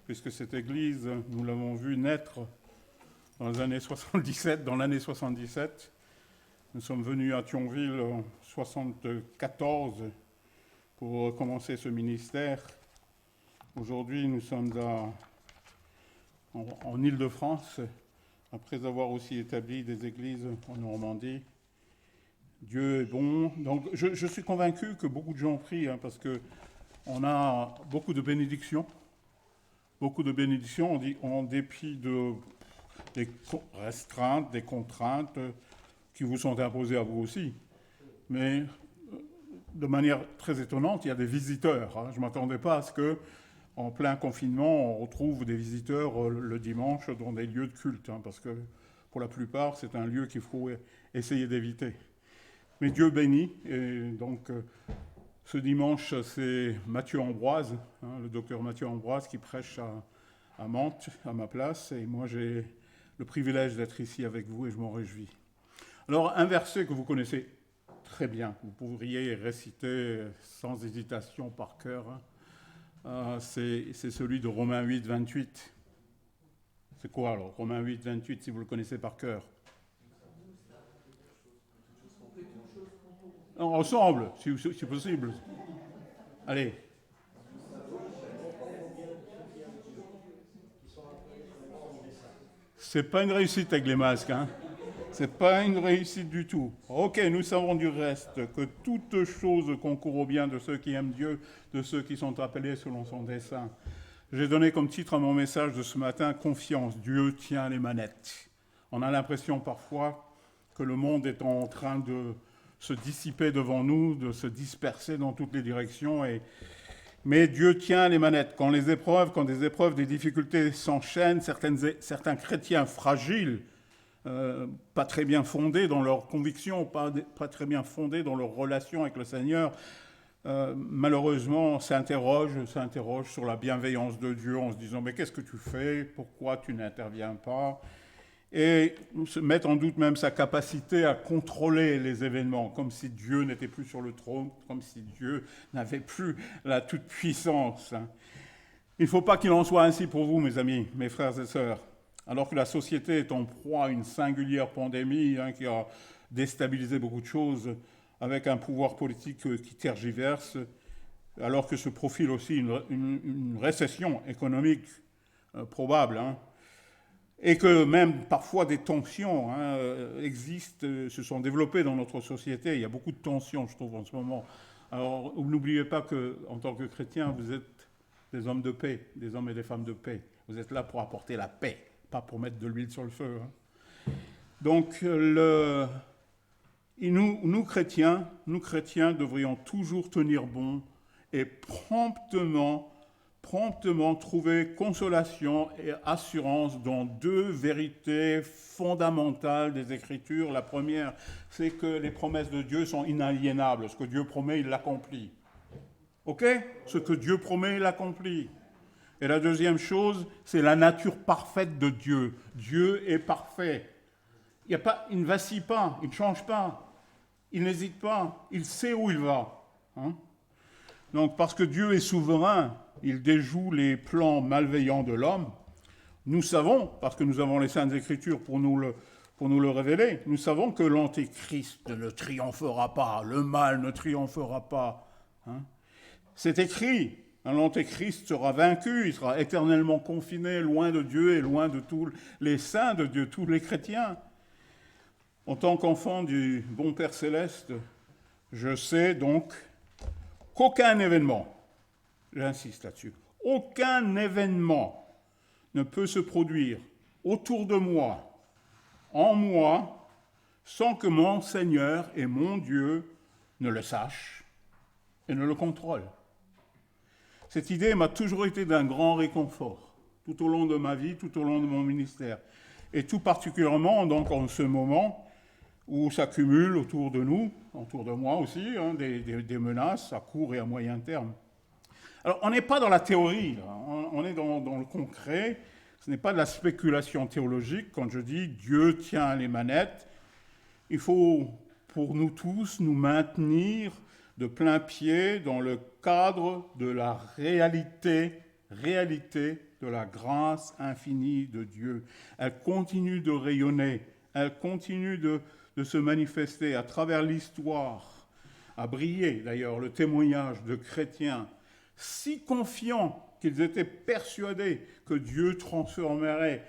puisque cette église, nous l'avons vue naître dans l'année 77. Nous sommes venus à Thionville en 74 pour commencer ce ministère. Aujourd'hui, nous sommes en Île-de-France, après avoir aussi établi des églises en Normandie. Dieu est bon. Donc, je suis convaincu que beaucoup de gens prient, parce qu'on a beaucoup de bénédictions. Beaucoup de bénédictions, en dépit des restreintes, des contraintes qui vous sont imposées à vous aussi. Mais de manière très étonnante, il y a des visiteurs. Je ne m'attendais pas à ce qu'en plein confinement, on retrouve des visiteurs le dimanche dans des lieux de culte, parce que pour la plupart, c'est un lieu qu'il faut essayer d'éviter. Mais Dieu bénit, et donc ce dimanche, c'est Mathieu Ambroise, le docteur Mathieu Ambroise, qui prêche à Mantes, à ma place, et moi j'ai le privilège d'être ici avec vous et je m'en réjouis. Alors, un verset que vous connaissez très bien, vous pourriez réciter sans hésitation par cœur, c'est celui de Romains 8, 28. C'est quoi alors, Romains 8, 28, si vous le connaissez par cœur? Ensemble, si possible. Allez. C'est pas une réussite avec les masques, C'est pas une réussite du tout. Ok, nous savons du reste que toute chose concourt au bien de ceux qui aiment Dieu, de ceux qui sont appelés selon son dessein. J'ai donné comme titre à mon message de ce matin, confiance, Dieu tient les manettes. On a l'impression parfois que le monde est en train de se dissiper devant nous, de se disperser dans toutes les directions. Mais Dieu tient les manettes. Quand des épreuves, des difficultés s'enchaînent, certains chrétiens fragiles, pas très bien fondés dans leurs convictions, pas très bien fondés dans leur relation avec le Seigneur, malheureusement s'interrogent sur la bienveillance de Dieu en se disant « Mais qu'est-ce que tu fais? Pourquoi tu n'interviens pas ?» Et se mettent en doute même sa capacité à contrôler les événements, comme si Dieu n'était plus sur le trône, comme si Dieu n'avait plus la toute-puissance. Il ne faut pas qu'il en soit ainsi pour vous, mes amis, mes frères et sœurs. Alors que la société est en proie à une singulière pandémie qui a déstabilisé beaucoup de choses, avec un pouvoir politique qui tergiverse, alors que se profile aussi une récession économique probable, et que même parfois des tensions existent, se sont développées dans notre société. Il y a beaucoup de tensions, je trouve, en ce moment. Alors, n'oubliez pas qu'en tant que chrétien, vous êtes des hommes de paix, des hommes et des femmes de paix. Vous êtes là pour apporter la paix, pas pour mettre de l'huile sur le feu. Donc, nous chrétiens, devrions toujours tenir bon et promptement trouver consolation et assurance dans deux vérités fondamentales des Écritures. La première, c'est que les promesses de Dieu sont inaliénables. Ce que Dieu promet, il l'accomplit. Ok? Ce que Dieu promet, il l'accomplit. Et la deuxième chose, c'est la nature parfaite de Dieu. Dieu est parfait. Il ne vacille pas, il ne change pas, il n'hésite pas, il sait où il va. Donc, parce que Dieu est souverain, il déjoue les plans malveillants de l'homme. Nous savons, parce que nous avons les Saintes Écritures pour nous le révéler, nous savons que l'Antéchrist ne triomphera pas, le mal ne triomphera pas. C'est écrit, l'Antéchrist sera vaincu, il sera éternellement confiné, loin de Dieu et loin de tous les saints de Dieu, tous les chrétiens. En tant qu'enfant du bon Père Céleste, je sais donc qu'aucun événement, j'insiste là-dessus, aucun événement ne peut se produire autour de moi, en moi, sans que mon Seigneur et mon Dieu ne le sachent et ne le contrôlent. Cette idée m'a toujours été d'un grand réconfort, tout au long de ma vie, tout au long de mon ministère, et tout particulièrement donc en ce moment où s'accumulent autour de nous, autour de moi aussi, des menaces à court et à moyen terme. Alors, on n'est pas dans la théorie, là. On est dans le concret. Ce n'est pas de la spéculation théologique. Quand je dis Dieu tient les manettes, il faut, pour nous tous, nous maintenir de plein pied dans le cadre de la réalité de la grâce infinie de Dieu. Elle continue de rayonner, elle continue de se manifester à travers l'histoire, à briller d'ailleurs le témoignage de chrétiens si confiants qu'ils étaient persuadés que Dieu transformerait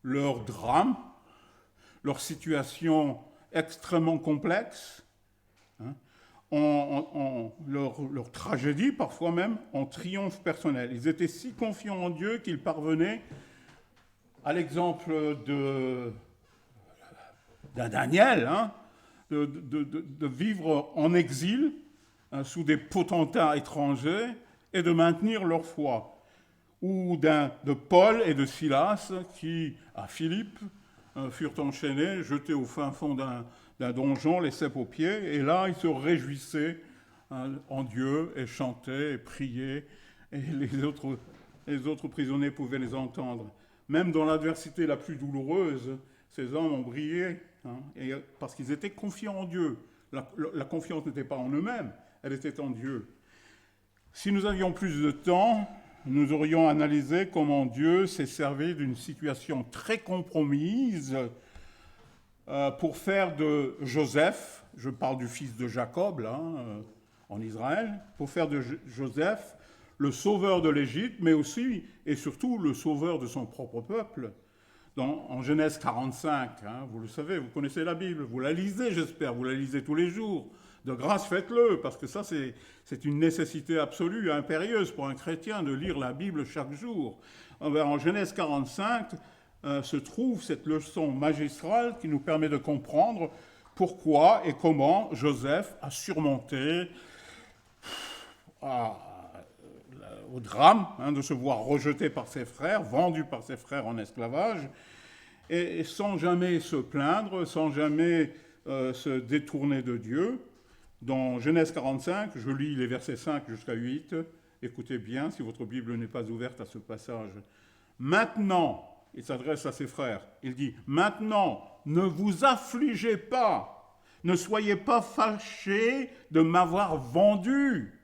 leur drame, leur situation extrêmement complexe, leur tragédie parfois même, en triomphe personnel. Ils étaient si confiants en Dieu qu'ils parvenaient, à l'exemple d'un Daniel, de vivre en exil sous des potentats étrangers et de maintenir leur foi. Ou de Paul et de Silas qui, à Philippe, furent enchaînés, jetés au fin fond d'un donjon, les cèpes aux pieds, et là, ils se réjouissaient en Dieu, et chantaient, et priaient, et les autres prisonniers pouvaient les entendre. Même dans l'adversité la plus douloureuse, ces hommes ont brillé, parce qu'ils étaient confiants en Dieu. La confiance n'était pas en eux-mêmes, elle était en Dieu. Si nous avions plus de temps, nous aurions analysé comment Dieu s'est servi d'une situation très compromise pour faire de Joseph, je parle du fils de Jacob là, en Israël, pour faire de Joseph le sauveur de l'Égypte, mais aussi et surtout le sauveur de son propre peuple. En Genèse 45, vous le savez, vous connaissez la Bible, vous la lisez j'espère, vous la lisez tous les jours. De grâce, faites-le, parce que ça, c'est une nécessité absolue, impérieuse pour un chrétien de lire la Bible chaque jour. En Genèse 45 se trouve cette leçon magistrale qui nous permet de comprendre pourquoi et comment Joseph a surmonté au drame de se voir rejeté par ses frères, vendu par ses frères en esclavage, et sans jamais se plaindre, sans jamais se détourner de Dieu. Dans Genèse 45, je lis les versets 5 jusqu'à 8. Écoutez bien, si votre Bible n'est pas ouverte à ce passage. Maintenant, il s'adresse à ses frères, il dit, maintenant, ne vous affligez pas, ne soyez pas fâchés de m'avoir vendu,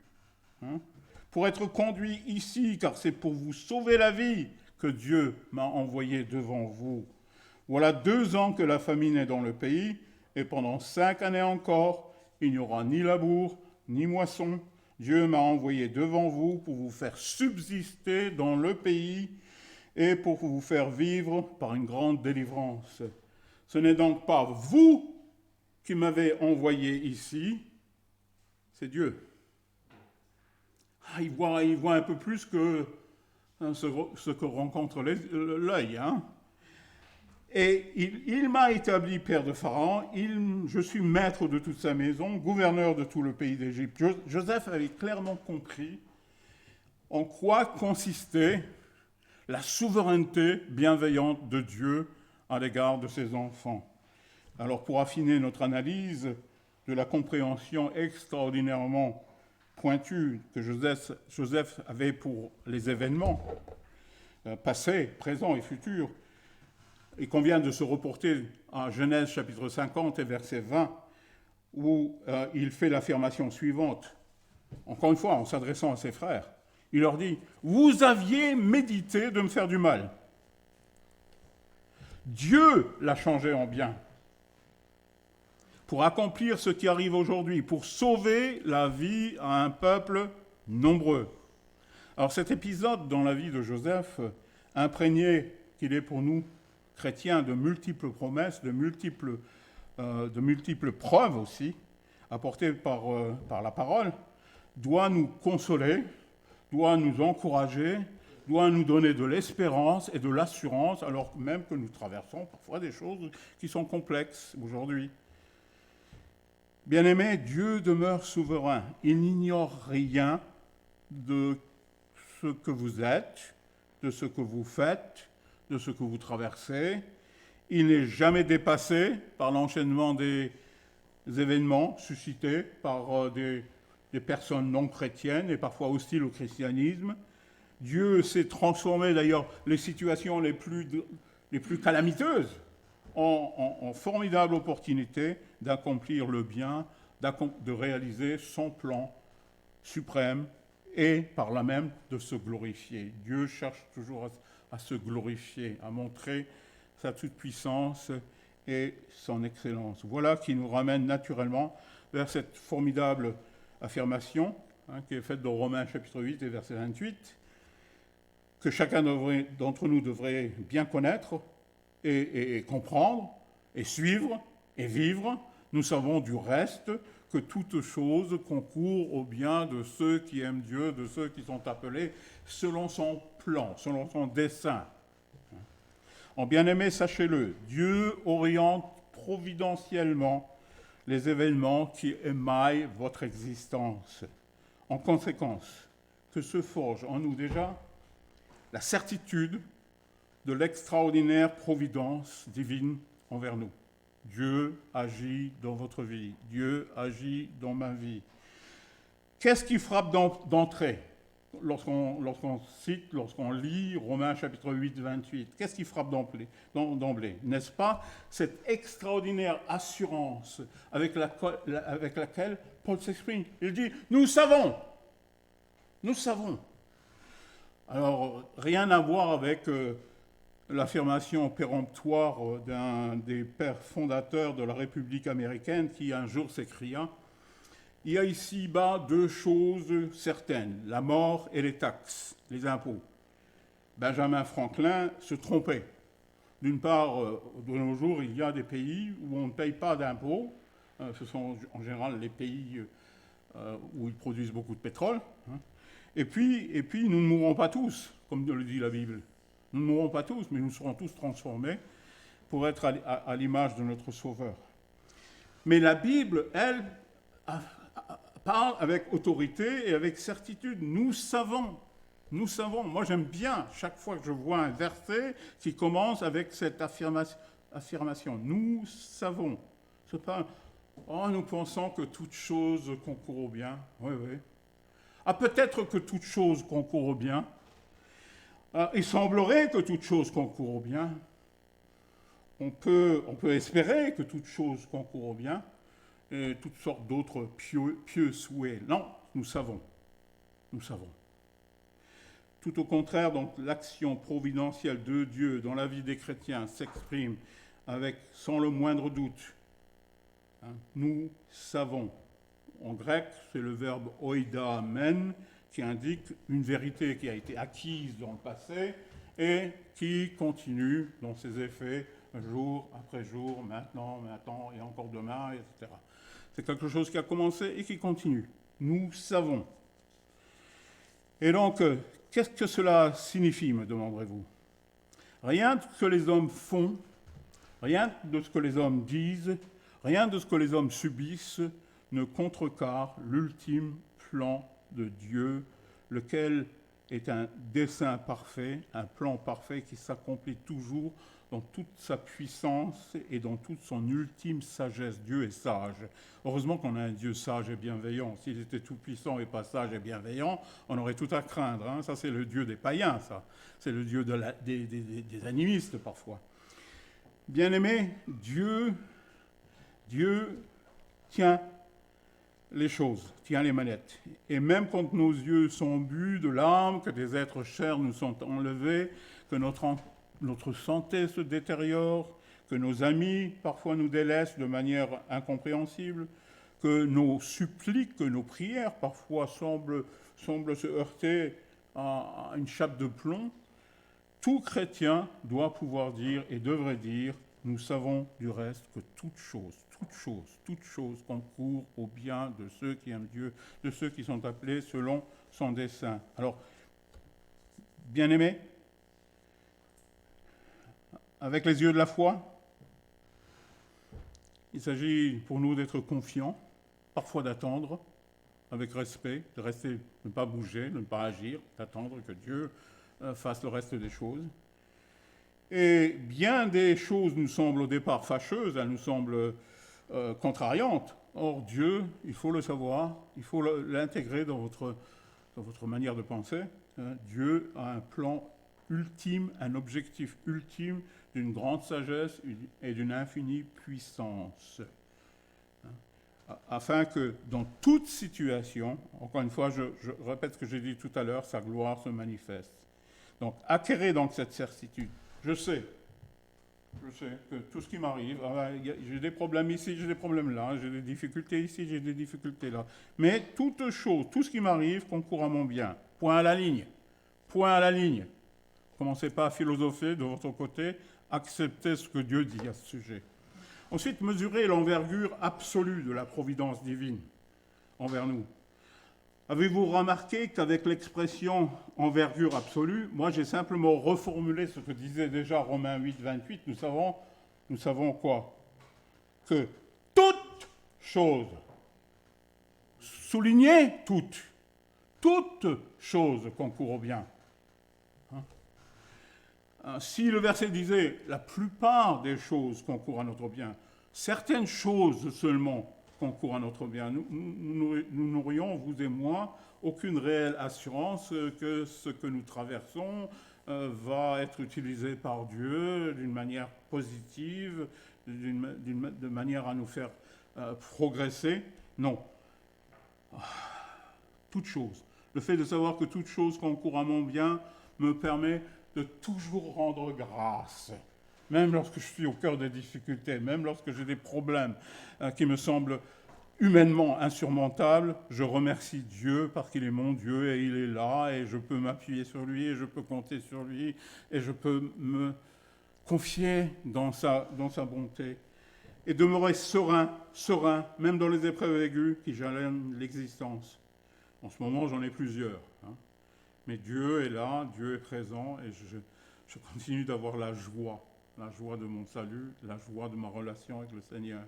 pour être conduit ici, car c'est pour vous sauver la vie que Dieu m'a envoyé devant vous. Voilà 2 ans que la famine est dans le pays, et pendant 5 années encore, il n'y aura ni labour, ni moisson. Dieu m'a envoyé devant vous pour vous faire subsister dans le pays et pour vous faire vivre par une grande délivrance. Ce n'est donc pas vous qui m'avez envoyé ici, c'est Dieu. Il voit un peu plus que ce que rencontre l'œil. Et il m'a établi père de Pharaon, je suis maître de toute sa maison, gouverneur de tout le pays d'Égypte. Joseph avait clairement compris en quoi consistait la souveraineté bienveillante de Dieu à l'égard de ses enfants. Alors pour affiner notre analyse de la compréhension extraordinairement pointue que Joseph avait pour les événements passés, présents et futurs, il convient de se reporter à Genèse chapitre 50 et verset 20, où il fait l'affirmation suivante, encore une fois en s'adressant à ses frères. Il leur dit, « Vous aviez médité de me faire du mal. Dieu l'a changé en bien pour accomplir ce qui arrive aujourd'hui, pour sauver la vie à un peuple nombreux. » Alors cet épisode dans la vie de Joseph, imprégné qu'il est pour nous, chrétiens, de multiples promesses, de multiples preuves aussi, apportées par la parole, doit nous consoler, doit nous encourager, doit nous donner de l'espérance et de l'assurance, alors même que nous traversons parfois des choses qui sont complexes aujourd'hui. Bien-aimés, Dieu demeure souverain. Il n'ignore rien de ce que vous êtes, de ce que vous faites, de ce que vous traversez. Il n'est jamais dépassé par l'enchaînement des événements suscités par des personnes non chrétiennes et parfois hostiles au christianisme. Dieu sait transformer d'ailleurs les situations les plus calamiteuses en formidable opportunité d'accomplir le bien, de réaliser son plan suprême et par là même de se glorifier. Dieu cherche toujours à se glorifier, à montrer sa toute-puissance et son excellence. Voilà qui nous ramène naturellement vers cette formidable affirmation qui est faite dans Romains chapitre 8 et verset 28, que chacun d'entre nous devrait bien connaître et comprendre et suivre et vivre. Nous savons du reste que toute chose concourt au bien de ceux qui aiment Dieu, de ceux qui sont appelés selon son plan, selon son dessein. En bien-aimé, sachez-le, Dieu oriente providentiellement les événements qui émaillent votre existence. En conséquence, que se forge en nous déjà la certitude de l'extraordinaire providence divine envers nous. Dieu agit dans votre vie. Dieu agit dans ma vie. Qu'est-ce qui frappe d'entrée lorsqu'on cite, lorsqu'on lit Romains chapitre 8, 28? Qu'est-ce qui frappe d'emblée? N'est-ce pas cette extraordinaire assurance avec laquelle Paul s'exprime? Il dit, nous savons. Nous savons. Alors, rien à voir avec l'affirmation péremptoire d'un des pères fondateurs de la République américaine qui un jour s'écria « Il y a ici-bas deux choses certaines, la mort et les taxes, les impôts. » Benjamin Franklin se trompait. D'une part, de nos jours, il y a des pays où on ne paye pas d'impôts. Ce sont en général les pays où ils produisent beaucoup de pétrole. Et puis, nous ne mourrons pas tous, comme le dit la Bible. Nous ne mourrons pas tous, mais nous serons tous transformés pour être à l'image de notre Sauveur. Mais la Bible, elle, parle avec autorité et avec certitude. Nous savons. Moi, j'aime bien chaque fois que je vois un verset qui commence avec cette affirmation. Nous savons. C'est pas, nous pensons que toute chose concourt au bien. Oui. Ah, peut-être que toute chose concourt au bien. Il semblerait que toute chose concourt au bien. On peut espérer que toute chose concourt au bien et toutes sortes d'autres pieux souhaits. Non, nous savons. Nous savons. Tout au contraire, donc, l'action providentielle de Dieu dans la vie des chrétiens s'exprime sans le moindre doute. Nous savons. En grec, c'est le verbe oidamen qui indique une vérité qui a été acquise dans le passé et qui continue dans ses effets jour après jour, maintenant et encore demain, etc. C'est quelque chose qui a commencé et qui continue. Nous savons. Et donc, qu'est-ce que cela signifie, me demanderez-vous? Rien de ce que les hommes font, rien de ce que les hommes disent, rien de ce que les hommes subissent ne contrecarre l'ultime plan de Dieu, lequel est un dessein parfait, un plan parfait qui s'accomplit toujours dans toute sa puissance et dans toute son ultime sagesse. Dieu est sage. Heureusement qu'on a un Dieu sage et bienveillant. S'il était tout puissant et pas sage et bienveillant, on aurait tout à craindre. Ça, c'est le Dieu des païens, ça. C'est le Dieu des animistes, parfois. Bien-aimé, Dieu tient les choses, tient les manettes. Et même quand nos yeux sont but de larmes, que des êtres chers nous sont enlevés, que notre santé se détériore, que nos amis parfois nous délaissent de manière incompréhensible, que nos suppliques, que nos prières parfois semblent se heurter à une chape de plomb, tout chrétien doit pouvoir dire et devrait dire, nous savons du reste que toute chose concourt au bien de ceux qui aiment Dieu, de ceux qui sont appelés selon son dessein. Alors, bien-aimés, avec les yeux de la foi, il s'agit pour nous d'être confiants, parfois d'attendre avec respect, de rester, de ne pas bouger, de ne pas agir, d'attendre que Dieu fasse le reste des choses. Et bien des choses nous semblent au départ fâcheuses, elles nous semblent contrariantes. Or, Dieu, il faut le savoir, il faut l'intégrer dans votre manière de penser. Dieu a un plan ultime, un objectif ultime d'une grande sagesse et d'une infinie puissance. afin que dans toute situation, encore une fois, je répète ce que j'ai dit tout à l'heure, sa gloire se manifeste. Donc, acquérez donc cette certitude. Je sais que tout ce qui m'arrive, j'ai des problèmes ici, j'ai des problèmes là, j'ai des difficultés ici, j'ai des difficultés là. Mais toute chose, tout ce qui m'arrive concourt à mon bien. Point à la ligne. Point à la ligne. Commencez pas à philosopher de votre côté, acceptez ce que Dieu dit à ce sujet. Ensuite, mesurez l'envergure absolue de la providence divine envers nous. Avez-vous remarqué qu'avec l'expression envergure absolue, moi j'ai simplement reformulé ce que disait déjà Romains 8, 28, nous savons quoi? Que toute chose, soulignez toute chose concourt au bien. Si le verset disait la plupart des choses concourent à notre bien, certaines choses seulement concourent à notre bien, nous n'aurions, vous et moi, aucune réelle assurance que ce que nous traversons va être utilisé par Dieu d'une manière positive, de manière à nous faire progresser. Non. Toute chose. Le fait de savoir que toute chose concourt à mon bien me permet de toujours rendre grâce, même lorsque je suis au cœur des difficultés, même lorsque j'ai des problèmes qui me semblent humainement insurmontables, je remercie Dieu parce qu'il est mon Dieu et il est là et je peux m'appuyer sur lui et je peux compter sur lui et je peux me confier dans sa bonté et demeurer serein, même dans les épreuves aiguës qui jalonnent l'existence. En ce moment, j'en ai plusieurs. Mais Dieu est là, Dieu est présent, et je continue d'avoir la joie de mon salut, la joie de ma relation avec le Seigneur.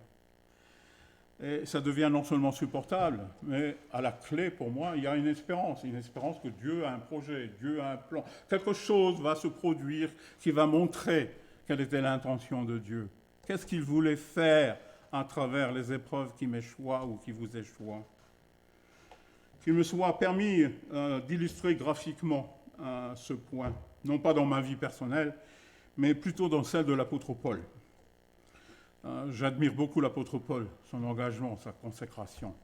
Et ça devient non seulement supportable, mais à la clé, pour moi, il y a une espérance que Dieu a un projet, Dieu a un plan. Quelque chose va se produire qui va montrer quelle était l'intention de Dieu. Qu'est-ce qu'il voulait faire à travers les épreuves qui m'échouent ou qui vous échouent. Qu'il me soit permis d'illustrer graphiquement ce point, non pas dans ma vie personnelle, mais plutôt dans celle de l'apôtre Paul. J'admire beaucoup l'apôtre Paul, son engagement, sa consécration,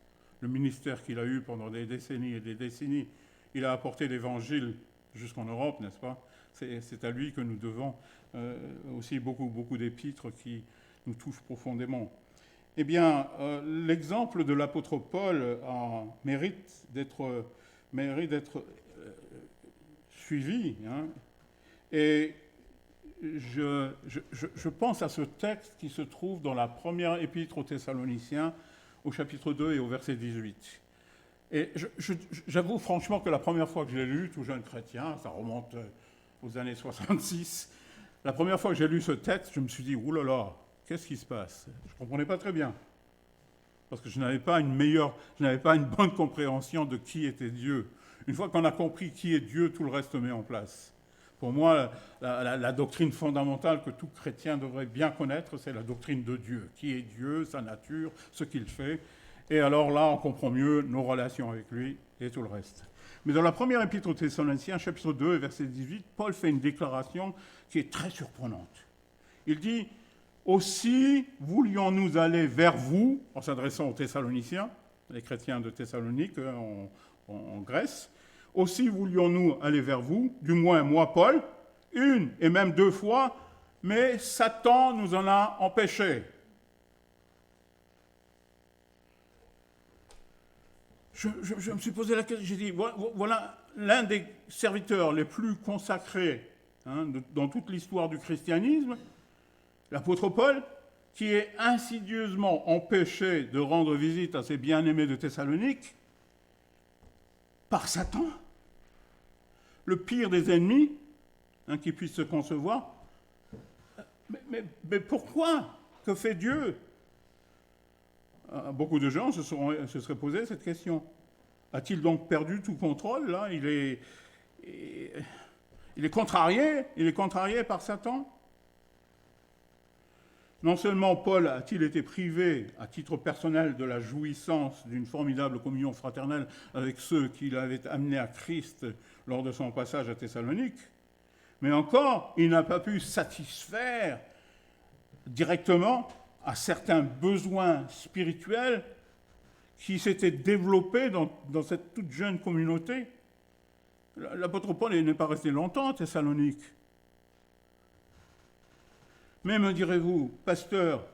le ministère qu'il a eu pendant des décennies et des décennies. Il a apporté l'évangile jusqu'en Europe, n'est-ce pas? C'est à lui que nous devons aussi beaucoup d'épîtres qui nous touchent profondément. Eh bien, l'exemple de l'apôtre Paul mérite d'être suivi. Et je pense à ce texte qui se trouve dans la première épître aux Thessaloniciens, au chapitre 2 et au verset 18. Et j'avoue franchement que la première fois que je l'ai lu, tout jeune chrétien, ça remonte aux années 66, la première fois que j'ai lu ce texte, je me suis dit, oulala, qu'est-ce qui se passe? Je ne comprenais pas très bien. Parce que je n'avais pas une bonne compréhension de qui était Dieu. Une fois qu'on a compris qui est Dieu, tout le reste se met en place. Pour moi, la doctrine fondamentale que tout chrétien devrait bien connaître, c'est la doctrine de Dieu. Qui est Dieu, sa nature, ce qu'il fait. Et alors là, on comprend mieux nos relations avec lui et tout le reste. Mais dans la première épître aux Thessaloniciens, chapitre 2, verset 18, Paul fait une déclaration qui est très surprenante. Il dit « Aussi voulions-nous aller vers vous », en s'adressant aux Thessaloniciens, les chrétiens de Thessalonique en Grèce, « Aussi voulions-nous aller vers vous, du moins moi, Paul, une et même deux fois, mais Satan nous en a empêchés. » Je me suis posé la question, j'ai dit, voilà l'un des serviteurs les plus consacrés dans toute l'histoire du christianisme, l'apôtre Paul, qui est insidieusement empêché de rendre visite à ses bien-aimés de Thessalonique par Satan, le pire des ennemis qui puisse se concevoir. Mais pourquoi? Que fait Dieu? Beaucoup de gens se seraient posé cette question. A-t-il donc perdu tout contrôle là? Il est contrarié par Satan. Non seulement Paul a-t-il été privé à titre personnel de la jouissance d'une formidable communion fraternelle avec ceux qu'il avait amenés à Christ lors de son passage à Thessalonique, mais encore, il n'a pas pu satisfaire directement à certains besoins spirituels qui s'était développé dans cette toute jeune communauté. L'apôtre Paul n'est pas resté longtemps à Thessalonique. Mais me direz-vous, pasteur,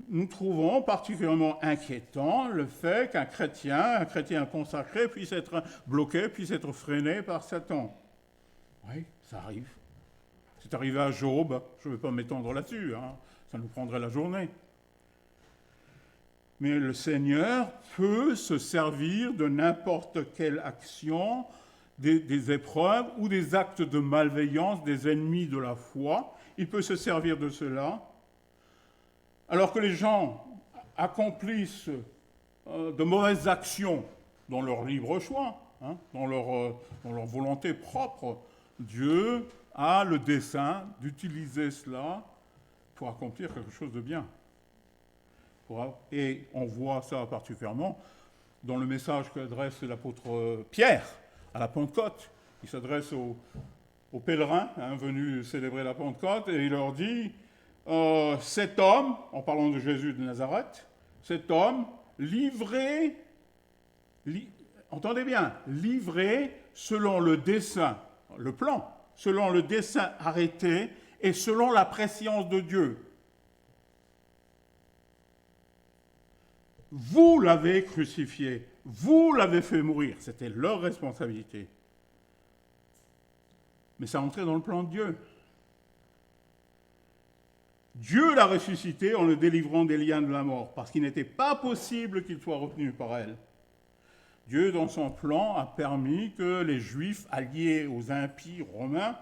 nous trouvons particulièrement inquiétant le fait qu'un chrétien consacré, puisse être bloqué, puisse être freiné par Satan. Oui, ça arrive. C'est arrivé à Job, je ne vais pas m'étendre là-dessus, ça nous prendrait la journée. Mais le Seigneur peut se servir de n'importe quelle action, des épreuves ou des actes de malveillance des ennemis de la foi. Il peut se servir de cela. Alors que les gens accomplissent de mauvaises actions dans leur libre choix, dans leur volonté propre, Dieu a le dessein d'utiliser cela pour accomplir quelque chose de bien. Et on voit ça particulièrement dans le message qu'adresse l'apôtre Pierre à la Pentecôte. Il s'adresse aux pèlerins venus célébrer la Pentecôte et il leur dit cet homme, en parlant de Jésus de Nazareth, cet homme livré, entendez bien, livré selon le dessein, le plan, selon le dessein arrêté et selon la prescience de Dieu. Vous l'avez crucifié, vous l'avez fait mourir, c'était leur responsabilité. Mais ça entrait dans le plan de Dieu. Dieu l'a ressuscité en le délivrant des liens de la mort, parce qu'il n'était pas possible qu'il soit retenu par elle. Dieu, dans son plan, a permis que les Juifs, alliés aux impies romains,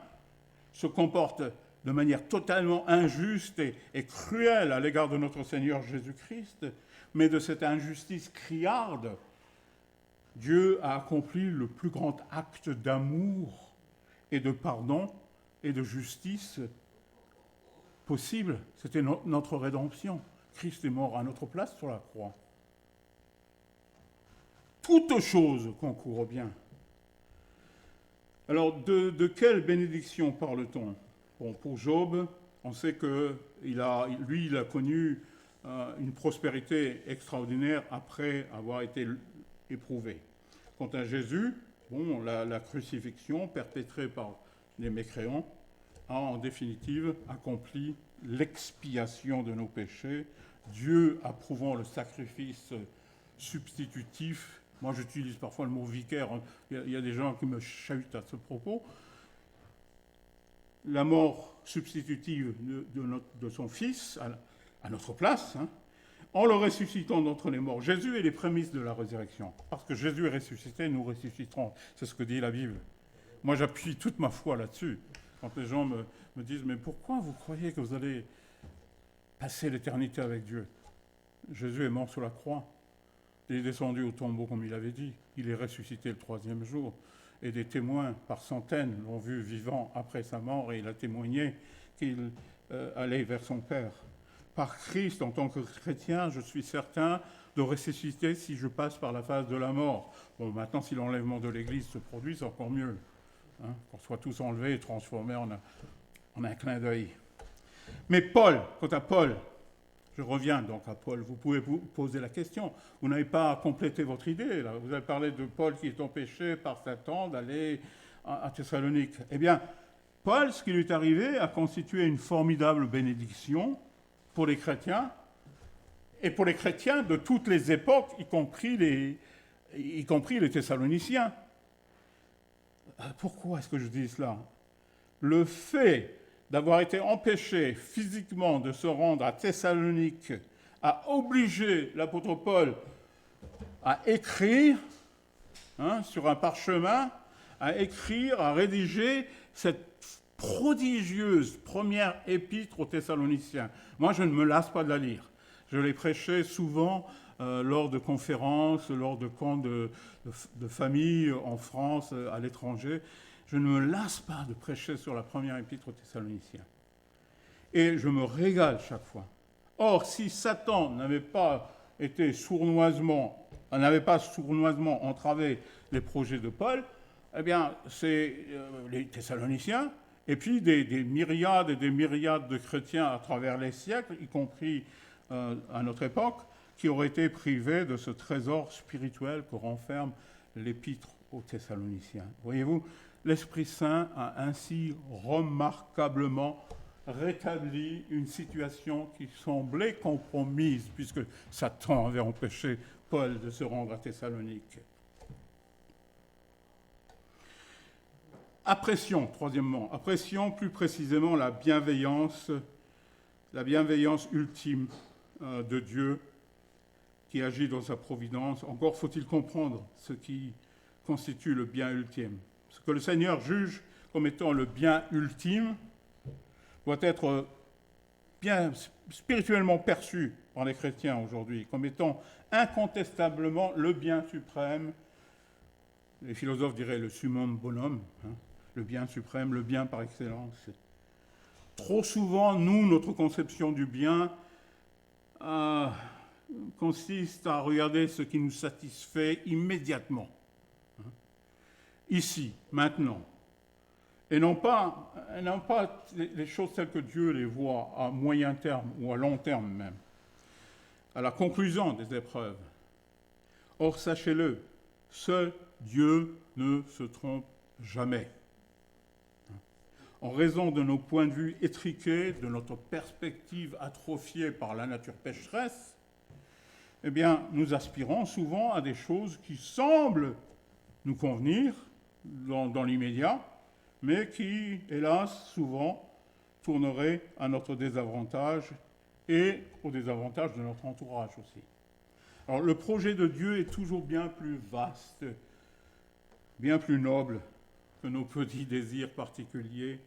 se comportent de manière totalement injuste et cruelle à l'égard de notre Seigneur Jésus-Christ, mais de cette injustice criarde, Dieu a accompli le plus grand acte d'amour et de pardon et de justice possible. C'était notre rédemption. Christ est mort à notre place sur la croix. Toute chose concourt au bien. Alors, de quelle bénédiction parle-t-on ? Bon, pour Job, on sait qu'il a connu une prospérité extraordinaire après avoir été éprouvé. Quant à Jésus, bon, la crucifixion perpétrée par les mécréants a en définitive accompli l'expiation de nos péchés, Dieu approuvant le sacrifice substitutif. Moi, j'utilise parfois le mot vicaire. Il y a des gens qui me chahutent à ce propos. La mort substitutive de son Fils à notre place, en le ressuscitant d'entre les morts. Jésus est les prémices de la résurrection. Parce que Jésus est ressuscité, nous ressusciterons. C'est ce que dit la Bible. Moi, j'appuie toute ma foi là-dessus. Quand les gens me disent « Mais pourquoi vous croyez que vous allez passer l'éternité avec Dieu ?» Jésus est mort sur la croix. Il est descendu au tombeau comme il avait dit. Il est ressuscité le 3e jour. Et des témoins par centaines l'ont vu vivant après sa mort et il a témoigné qu'il allait vers son Père. Par Christ, en tant que chrétien, je suis certain de ressusciter si je passe par la phase de la mort. Bon, maintenant, si l'enlèvement de l'Église se produit, c'est encore mieux. Qu'on soit tous enlevés et transformés en un clin d'œil. Mais Paul, quant à Paul, je reviens donc à Paul, vous pouvez vous poser la question. Vous n'avez pas complété votre idée, là. Vous avez parlé de Paul qui est empêché par Satan d'aller à Thessalonique. Eh bien, Paul, ce qui lui est arrivé, a constitué une formidable bénédiction pour les chrétiens, et pour les chrétiens de toutes les époques, y compris les Thessaloniciens. Pourquoi est-ce que je dis cela ? Le fait d'avoir été empêché physiquement de se rendre à Thessalonique a obligé l'apôtre Paul à écrire sur un parchemin, à rédiger cette prodigieuse première épître aux Thessaloniciens. Moi, je ne me lasse pas de la lire. Je l'ai prêché souvent lors de conférences, lors de camps de famille en France, à l'étranger. Je ne me lasse pas de prêcher sur la première épître aux Thessaloniciens. Et je me régale chaque fois. Or, si Satan n'avait pas sournoisement entravé les projets de Paul, eh bien, c'est les Thessaloniciens, et puis des myriades et des myriades de chrétiens à travers les siècles, y compris à notre époque, qui auraient été privés de ce trésor spirituel que renferme l'épître aux Thessaloniciens. Voyez-vous, l'Esprit Saint a ainsi remarquablement rétabli une situation qui semblait compromise, puisque Satan avait empêché Paul de se rendre à Thessalonique. Apprécions, troisièmement, apprécions plus précisément la bienveillance ultime de Dieu qui agit dans sa providence. Encore faut-il comprendre ce qui constitue le bien ultime. Ce que le Seigneur juge comme étant le bien ultime doit être bien spirituellement perçu par les chrétiens aujourd'hui, comme étant incontestablement le bien suprême. Les philosophes diraient le summum bonum, le bien suprême, le bien par excellence. Trop souvent, notre conception du bien consiste à regarder ce qui nous satisfait immédiatement, ici, maintenant, et non pas les choses telles que Dieu les voit à moyen terme ou à long terme même, à la conclusion des épreuves. Or, sachez-le, seul Dieu ne se trompe jamais. En raison de nos points de vue étriqués, de notre perspective atrophiée par la nature pécheresse, eh bien, nous aspirons souvent à des choses qui semblent nous convenir dans l'immédiat, mais qui, hélas, souvent, tourneraient à notre désavantage et au désavantage de notre entourage aussi. Alors, le projet de Dieu est toujours bien plus vaste, bien plus noble que nos petits désirs particuliers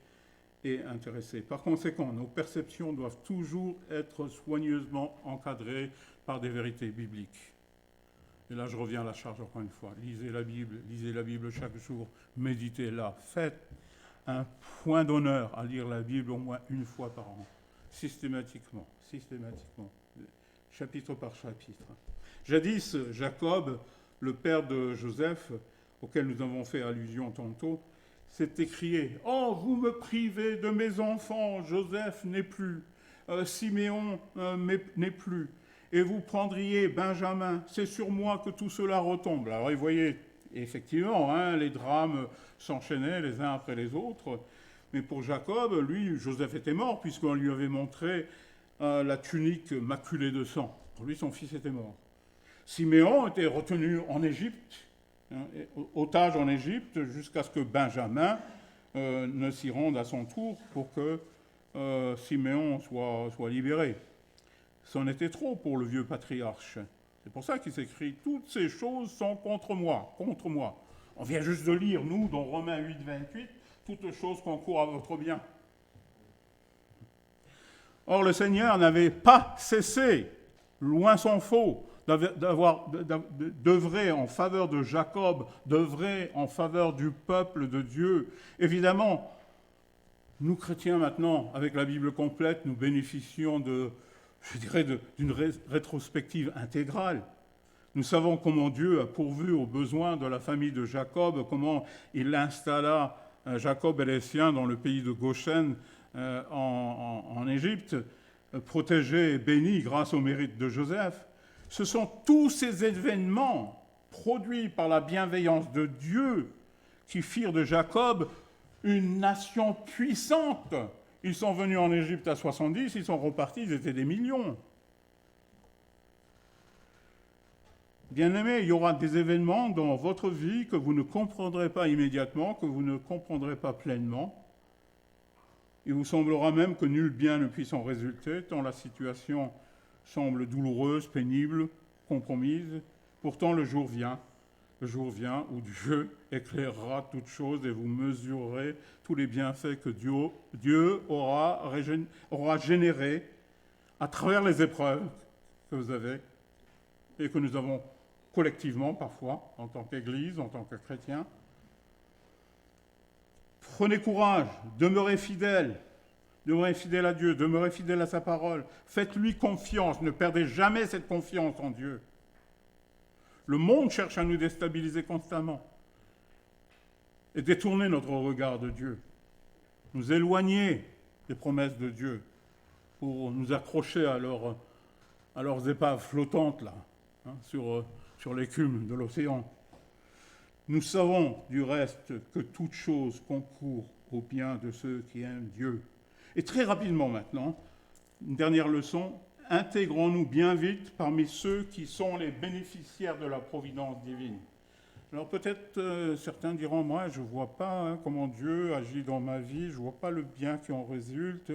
et intéressés. Par conséquent, nos perceptions doivent toujours être soigneusement encadrées par des vérités bibliques. Et là, je reviens à la charge encore une fois. Lisez la Bible chaque jour, méditez-la. Faites un point d'honneur à lire la Bible au moins une fois par an, systématiquement, chapitre par chapitre. Jadis, Jacob, le père de Joseph, auquel nous avons fait allusion tantôt, s'est écrié « Oh, vous me privez de mes enfants, Joseph n'est plus, Siméon n'est plus, et vous prendriez Benjamin, c'est sur moi que tout cela retombe. » Alors, vous voyez, effectivement, les drames s'enchaînaient les uns après les autres, mais pour Jacob, lui, Joseph était mort, puisqu'on lui avait montré la tunique maculée de sang. Pour lui, son fils était mort. Siméon était retenu en Égypte, otage en Égypte, jusqu'à ce que Benjamin ne s'y rende à son tour pour que Siméon soit libéré. C'en était trop pour le vieux patriarche. C'est pour ça qu'il s'écrit « Toutes ces choses sont contre moi, contre moi ». On vient juste de lire, nous, dans Romains 8, 28, « Toutes choses concourent à votre bien ». Or, le Seigneur n'avait pas cessé, loin s'en faut, d'œuvrer en faveur de Jacob, d'œuvrer en faveur du peuple de Dieu. Évidemment, nous chrétiens maintenant, avec la Bible complète, nous bénéficions d'une rétrospective intégrale. Nous savons comment Dieu a pourvu aux besoins de la famille de Jacob, comment il installa Jacob et les siens dans le pays de Goshen en Égypte, protégés et bénis grâce au mérite de Joseph. Ce sont tous ces événements produits par la bienveillance de Dieu qui firent de Jacob une nation puissante. Ils sont venus en Égypte à 70, ils sont repartis, ils étaient des millions. Bien-aimés, il y aura des événements dans votre vie que vous ne comprendrez pas immédiatement, que vous ne comprendrez pas pleinement. Il vous semblera même que nul bien ne puisse en résulter, tant la situation semble douloureuse, pénible, compromise. Pourtant, le jour vient où Dieu éclairera toutes choses et vous mesurerez tous les bienfaits que Dieu aura générés à travers les épreuves que vous avez et que nous avons collectivement parfois, en tant qu'Église, en tant que chrétiens. Prenez courage, demeurez fidèles à Dieu, demeurez fidèles à sa parole. Faites-lui confiance, ne perdez jamais cette confiance en Dieu. Le monde cherche à nous déstabiliser constamment et détourner notre regard de Dieu, nous éloigner des promesses de Dieu pour nous accrocher à à leurs épaves flottantes là, sur l'écume de l'océan. Nous savons du reste que toute chose concourt au bien de ceux qui aiment Dieu. Et très rapidement maintenant, une dernière leçon, intégrons-nous bien vite parmi ceux qui sont les bénéficiaires de la providence divine. Alors peut-être certains diront, moi je ne vois pas comment Dieu agit dans ma vie, je ne vois pas le bien qui en résulte,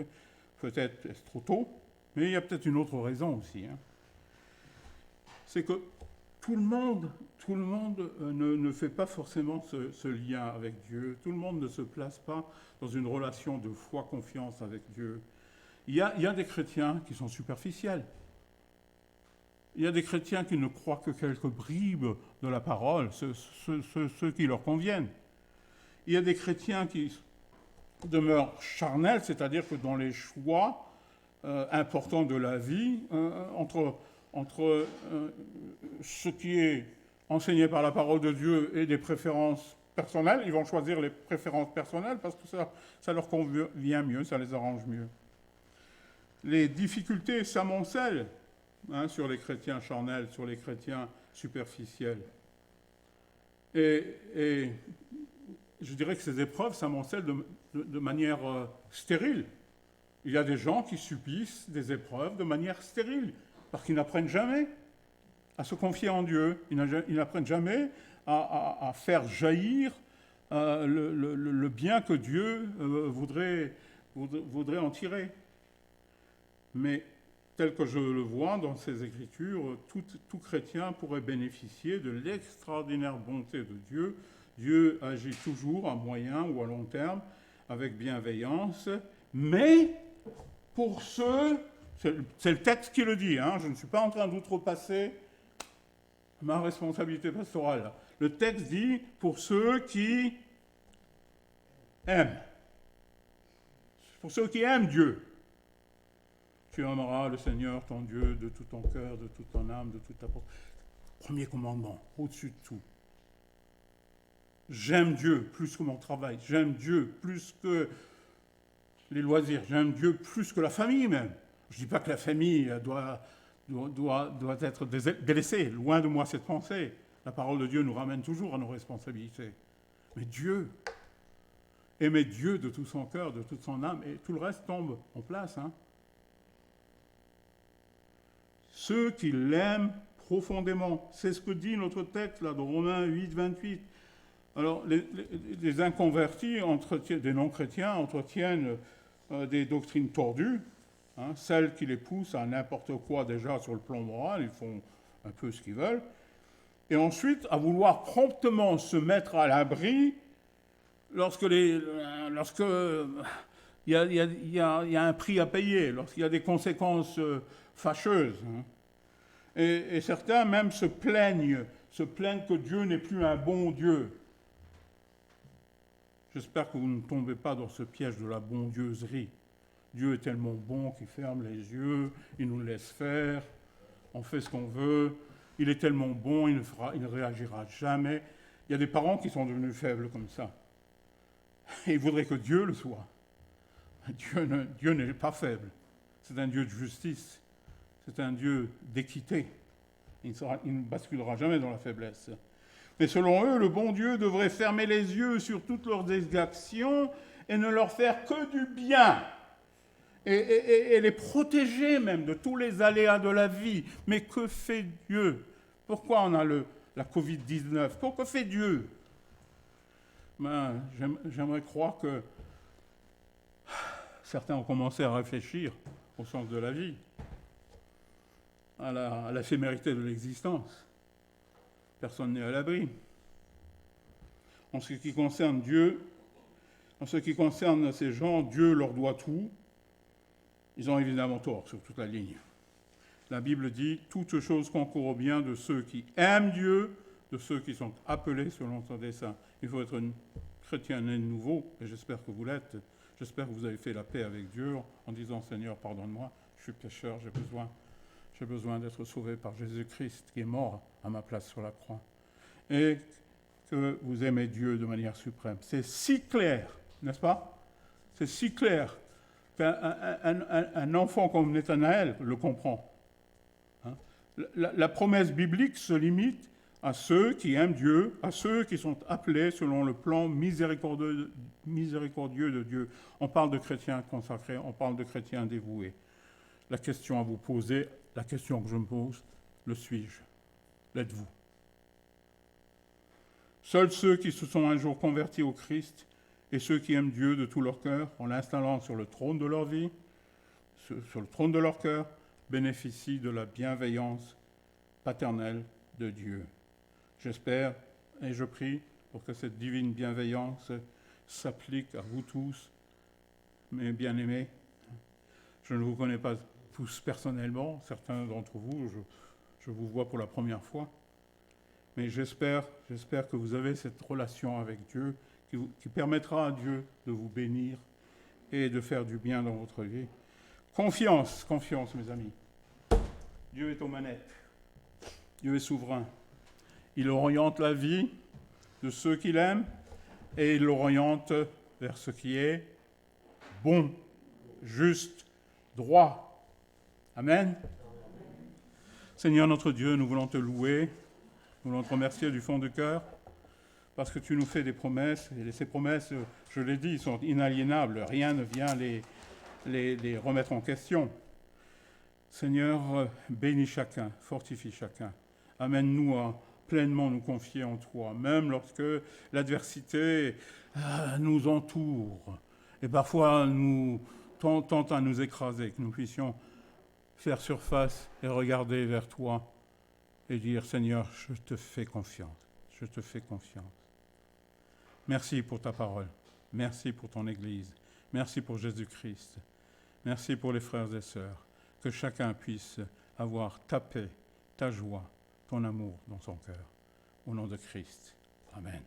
peut-être est-ce trop tôt, mais il y a peut-être une autre raison aussi. C'est que tout le monde ne fait pas forcément ce lien avec Dieu. Tout le monde ne se place pas dans une relation de foi-confiance avec Dieu. Il y a des chrétiens qui sont superficiels. Il y a des chrétiens qui ne croient que quelques bribes de la parole, ceux qui leur conviennent. Il y a des chrétiens qui demeurent charnels, c'est-à-dire que dans les choix importants de la vie, entre ce qui est enseigné par la parole de Dieu et des préférences personnelles, ils vont choisir les préférences personnelles parce que ça leur convient mieux, ça les arrange mieux. Les difficultés s'amoncellent sur les chrétiens charnels, sur les chrétiens superficiels. Et je dirais que ces épreuves s'amoncellent de manière stérile. Il y a des gens qui subissent des épreuves de manière stérile, parce qu'ils n'apprennent jamais à se confier en Dieu, ils n'apprennent jamais à faire jaillir le bien que Dieu voudrait en tirer. Mais tel que je le vois dans ces Écritures, tout chrétien pourrait bénéficier de l'extraordinaire bonté de Dieu. Dieu agit toujours à moyen ou à long terme avec bienveillance, mais pour ceux, c'est le texte qui le dit, je ne suis pas en train d'outrepasser ma responsabilité pastorale. Le texte dit pour ceux qui aiment, pour ceux qui aiment Dieu. Tu aimeras le Seigneur, ton Dieu, de tout ton cœur, de toute ton âme, de toute ta pensée. Premier commandement, au-dessus de tout. J'aime Dieu plus que mon travail. J'aime Dieu plus que les loisirs. J'aime Dieu plus que la famille même. Je ne dis pas que la famille doit être délaissée. Loin de moi cette pensée. La parole de Dieu nous ramène toujours à nos responsabilités. Mais Dieu, aimer Dieu de tout son cœur, de toute son âme, et tout le reste tombe en place, Ceux qui l'aiment profondément. C'est ce que dit notre texte là, de Romains 8, 28. Alors, les inconvertis, des non-chrétiens, entretiennent des doctrines tordues, celles qui les poussent à n'importe quoi déjà sur le plan moral, ils font un peu ce qu'ils veulent, et ensuite à vouloir promptement se mettre à l'abri lorsque il y a un prix à payer, lorsqu'il y a des conséquences fâcheuses. Et certains même se plaignent que Dieu n'est plus un bon Dieu. J'espère que vous ne tombez pas dans ce piège de la bondieuserie. Dieu est tellement bon qu'il ferme les yeux, il nous laisse faire, on fait ce qu'on veut. Il est tellement bon, il ne réagira jamais. Il y a des parents qui sont devenus faibles comme ça. Et ils voudraient que Dieu le soit. Dieu n'est pas faible. C'est un Dieu de justice. C'est un Dieu d'équité. Il ne basculera jamais dans la faiblesse. Mais selon eux, le bon Dieu devrait fermer les yeux sur toutes leurs exactions et ne leur faire que du bien. Et les protéger même de tous les aléas de la vie. Mais que fait Dieu? Pourquoi on a la Covid-19? Que fait Dieu? J'aimerais croire que certains ont commencé à réfléchir au sens de la vie, à l'éphémérité de l'existence. Personne n'est à l'abri. En ce qui concerne Dieu, en ce qui concerne ces gens, Dieu leur doit tout. Ils ont évidemment tort sur toute la ligne. La Bible dit « Toutes choses concourent au bien de ceux qui aiment Dieu, de ceux qui sont appelés selon son dessein. » Il faut être un chrétien né de nouveau, et j'espère que vous l'êtes. J'espère que vous avez fait la paix avec Dieu en disant « Seigneur, pardonne-moi, je suis pécheur, j'ai besoin d'être sauvé par Jésus-Christ qui est mort à ma place sur la croix. » Et que vous aimez Dieu de manière suprême. C'est si clair, n'est-ce pas? C'est si clair qu'un enfant comme Nathanaël le comprend. La promesse biblique se limite à ceux qui aiment Dieu, à ceux qui sont appelés selon le plan miséricordieux de Dieu. On parle de chrétiens consacrés, on parle de chrétiens dévoués. La question à vous poser, la question que je me pose, le suis-je? L'êtes-vous? Seuls ceux qui se sont un jour convertis au Christ et ceux qui aiment Dieu de tout leur cœur, en l'installant sur le trône de leur vie, sur le trône de leur cœur, bénéficient de la bienveillance paternelle de Dieu. J'espère et je prie pour que cette divine bienveillance s'applique à vous tous, mes bien-aimés. Je ne vous connais pas tous personnellement, certains d'entre vous, je vous vois pour la première fois, mais j'espère que vous avez cette relation avec Dieu qui permettra à Dieu de vous bénir et de faire du bien dans votre vie. Confiance, mes amis. Dieu est aux manettes. Dieu est souverain. Il oriente la vie de ceux qu'il aime et il l'oriente vers ce qui est bon, juste, droit. Amen. Seigneur notre Dieu, nous voulons te louer, nous voulons te remercier du fond du cœur parce que tu nous fais des promesses et ces promesses, je l'ai dit, sont inaliénables. Rien ne vient les remettre en question. Seigneur, bénis chacun, fortifie chacun. Amène-nous à pleinement nous confier en toi, même lorsque l'adversité nous entoure et parfois nous tente à nous écraser, que nous puissions faire surface et regarder vers toi et dire, Seigneur, je te fais confiance, je te fais confiance. Merci pour ta parole, merci pour ton Église, merci pour Jésus-Christ, merci pour les frères et sœurs, que chacun puisse avoir ta paix, ta joie, ton amour dans son cœur. Au nom de Christ. Amen.